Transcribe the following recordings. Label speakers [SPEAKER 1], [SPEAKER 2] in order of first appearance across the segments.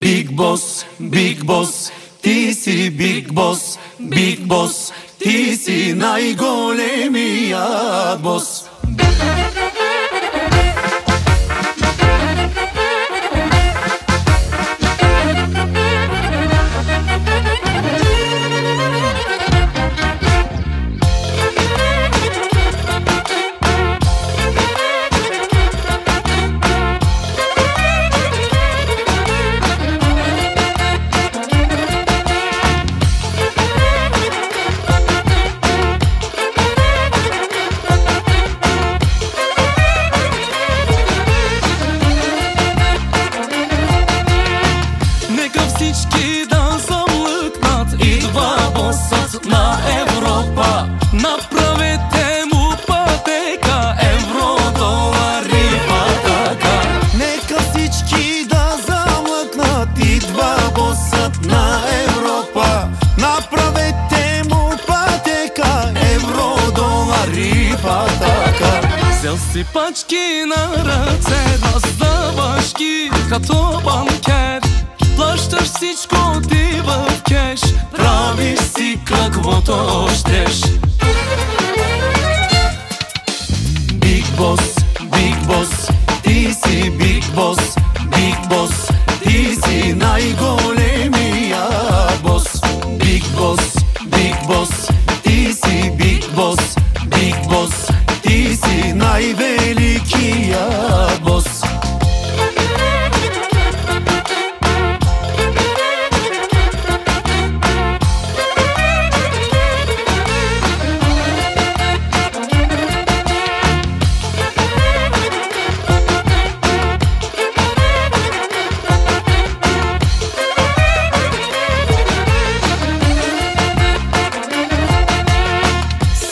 [SPEAKER 1] Big Boss, ти си Big Boss, Big Boss, ти си най-големият бос.
[SPEAKER 2] Всички да замлъкнат, идва босът на Европа. Направете му пътека, евро, долари, пътека.
[SPEAKER 1] Нека всички да замлъкнат, идва босът на Европа. Направете му пътека, евро, долари, пътека.
[SPEAKER 2] Взел си пачки на ръце, раздаваш ги като банкер. Плащаш всичко ти в кеш, правиш си каквото щеш.
[SPEAKER 1] Big Boss, ти си Big Boss, Big Boss, ти си най-големият бос. Big Boss, ти си Big Boss, Big Boss, ти си най-великият бос.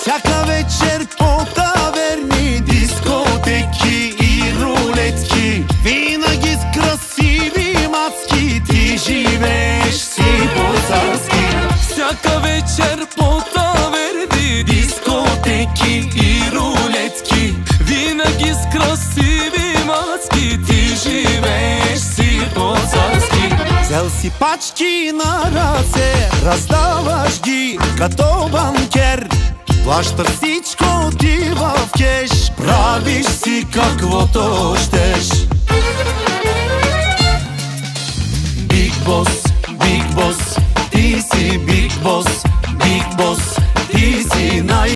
[SPEAKER 1] Всяка вечер по таверни, дискотеки и рулетки, винаги с красиви мацки, ти живееш си по-царски.
[SPEAKER 2] Всяка вечер по таверни, дискотеки и рулетки, винаги с красиви мацки, ти живееш си по-царски.
[SPEAKER 1] Взел си пачки на ръце, раздаваш ги като банкер. Плащаш всичко ти в кеш, правиш си каквото ще.